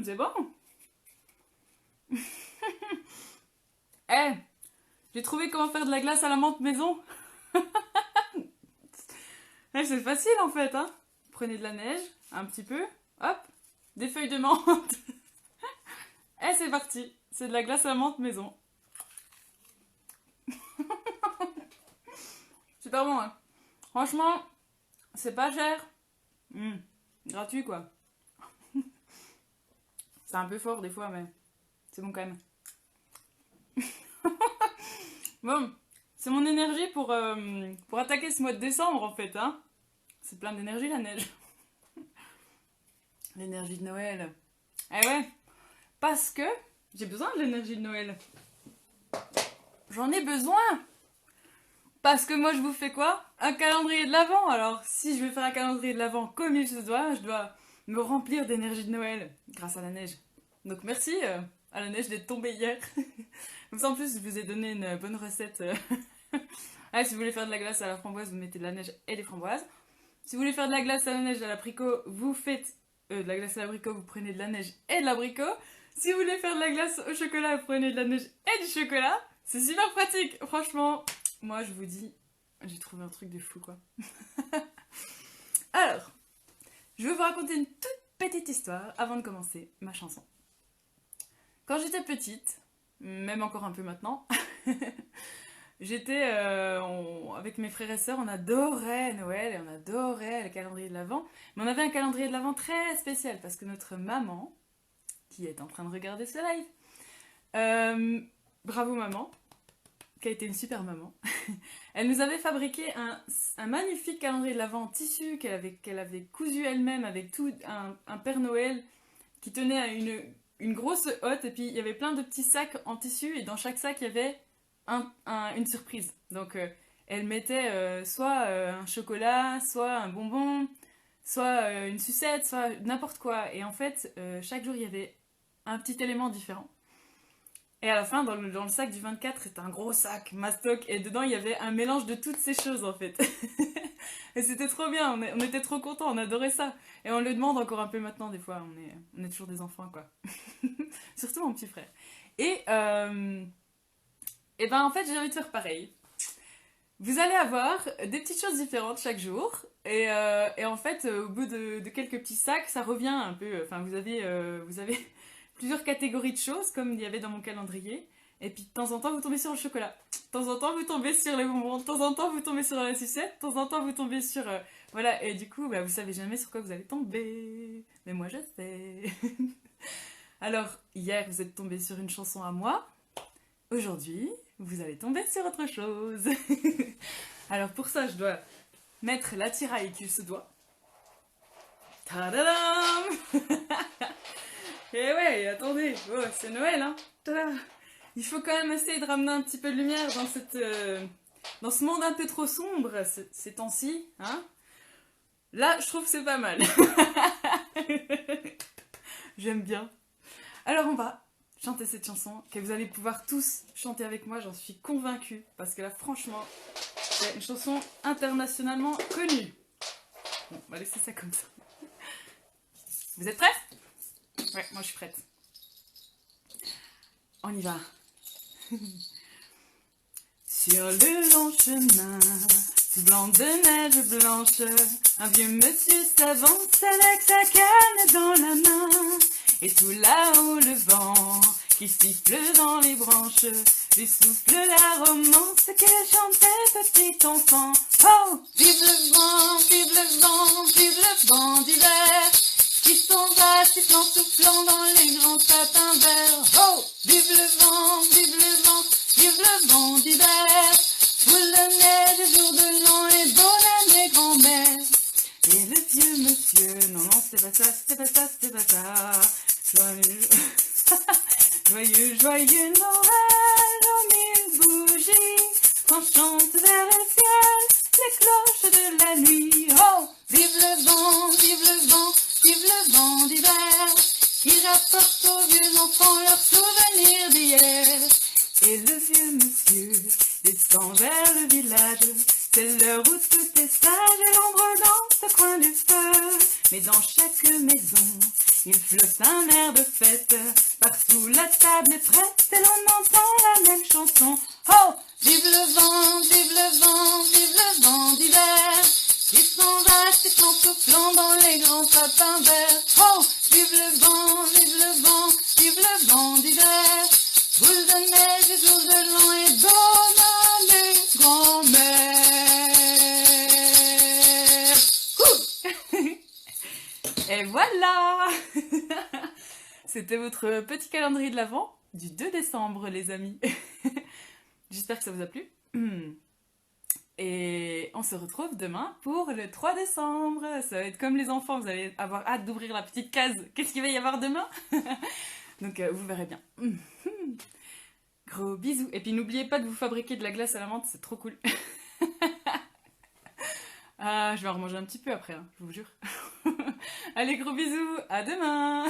C'est bon. Eh, j'ai trouvé comment faire de la glace à la menthe maison. Eh, c'est facile en fait, hein. Prenez de la neige, un petit peu, hop, des feuilles de menthe. Et c'est parti, c'est de la glace à la menthe maison. Super bon, hein. Franchement, c'est pas cher. Gratuit quoi. C'est un peu fort des fois, mais c'est bon quand même. Bon, c'est mon énergie pour attaquer ce mois de décembre en fait, hein. C'est plein d'énergie la neige. L'énergie de Noël. Eh ouais, parce que j'ai besoin de l'énergie de Noël. J'en ai besoin. Parce que moi je vous fais quoi? Un calendrier de l'Avent. Alors si je veux faire un calendrier de l'Avent comme il se doit, je dois me remplir d'énergie de Noël grâce à la neige. Donc merci à la neige d'être tombée hier. Comme ça en plus je vous ai donné une bonne recette. Ah, si vous voulez faire de la glace à la framboise, vous mettez de la neige et des framboises. Si vous voulez faire de la glace à la neige à l'abricot, vous faites de la glace à l'abricot, vous prenez de la neige et de l'abricot. Si vous voulez faire de la glace au chocolat, vous prenez de la neige et du chocolat. C'est super pratique, franchement. Moi, je vous dis, j'ai trouvé un truc de fou, quoi. Alors, je vais vous raconter une toute petite histoire avant de commencer ma chanson. Quand j'étais petite, même encore un peu maintenant, j'étais avec mes frères et sœurs, on adorait Noël et on adorait le calendrier de l'Avent. Mais on avait un calendrier de l'Avent très spécial parce que notre maman, qui est en train de regarder ce live, bravo maman, qui a été une super maman, elle nous avait fabriqué un magnifique calendrier de l'Avent en tissu qu'elle avait cousu elle-même avec tout un Père Noël qui tenait à une grosse hotte et puis il y avait plein de petits sacs en tissu et dans chaque sac il y avait une surprise. Donc elle mettait soit un chocolat, soit un bonbon, soit une sucette, soit n'importe quoi. Et en fait, chaque jour il y avait un petit élément différent. Et à la fin, dans le sac du 24, c'était un gros sac mastoc et dedans il y avait un mélange de toutes ces choses en fait. Et c'était trop bien, on était trop contents, on adorait ça. Et on le demande encore un peu maintenant des fois, on est toujours des enfants quoi. Surtout mon petit frère. Et ben en fait j'ai envie de faire pareil. Vous allez avoir des petites choses différentes chaque jour. Et en fait, au bout de quelques petits sacs, ça revient un peu. Enfin, vous avez plusieurs catégories de choses, comme il y avait dans mon calendrier. Et puis de temps en temps, vous tombez sur le chocolat. De temps en temps, vous tombez sur les bonbons. De temps en temps, vous tombez sur la sucette. De temps en temps, vous tombez sur... voilà, et du coup, bah, vous savez jamais sur quoi vous allez tomber. Mais moi, je sais. Alors, hier, vous êtes tombé sur une chanson à moi. Aujourd'hui, vous allez tomber sur autre chose. Alors pour ça, je dois mettre l'attirail qu'il se doit. Tadadam. Et ouais, attendez, oh, c'est Noël, hein. Tada. Il faut quand même essayer de ramener un petit peu de lumière dans ce monde un peu trop sombre ces temps-ci, hein. Là, je trouve que c'est pas mal. J'aime bien. Alors on va chanter cette chanson que vous allez pouvoir tous chanter avec moi, j'en suis convaincue. Parce que là, franchement, c'est une chanson internationalement connue. Bon, on va laisser ça comme ça. Vous êtes prêts? Ouais, moi je suis prête. On y va. Sur le long chemin, tout blanc de neige blanche, un vieux monsieur s'avance avec sa canne dans la main. Et tout là-haut le vent qui siffle dans les branches lui souffle la romance qu'elle chantait petit enfant. Oh, vive le vent, vive le vent, vive le vent d'hiver qui s'en va sifflant, soufflant dans les grands sapins verts. Oh, vive le vent, vive le vent, vive le vent d'hiver. Boule de neige, jour de l'an et bonne année grand-mère. Et le vieux monsieur, non, non, c'est pas ça, c'est pas ça, c'est pas ça. Joyeux, joyeux, joyeux Noël aux mille bougies, quand chantent vers le ciel les cloches de la nuit. Oh, vive le vent, vive le vent, vive le vent d'hiver, qui rapporte aux vieux enfants leurs souvenirs d'hier. Et le vieux monsieur descend vers le village, c'est l'heure où tout est sage et l'ombre dans ce coin du feu. Mais dans chaque maison, Il flotte un air de fête, partout la table est prête et l'on entend la même chanson. Oh, vive le vent, vive le vent, vive le vent d'hiver, qui s'en va, en soufflant dans les grands sapins verts. Oh, vive le vent, vive le vent, vive le vent d'hiver, boule de neige et jours de l'an et bonne année, grand-mère. Et voilà. C'était votre petit calendrier de l'Avent du 2 décembre, les amis. J'espère que ça vous a plu. Et on se retrouve demain pour le 3 décembre. Ça va être comme les enfants, vous allez avoir hâte d'ouvrir la petite case. Qu'est-ce qu'il va y avoir demain? Donc vous verrez bien. Gros bisous. Et puis n'oubliez pas de vous fabriquer de la glace à la menthe, c'est trop cool. Ah, je vais en remanger un petit peu après, hein, je vous jure. Allez, gros bisous, à demain.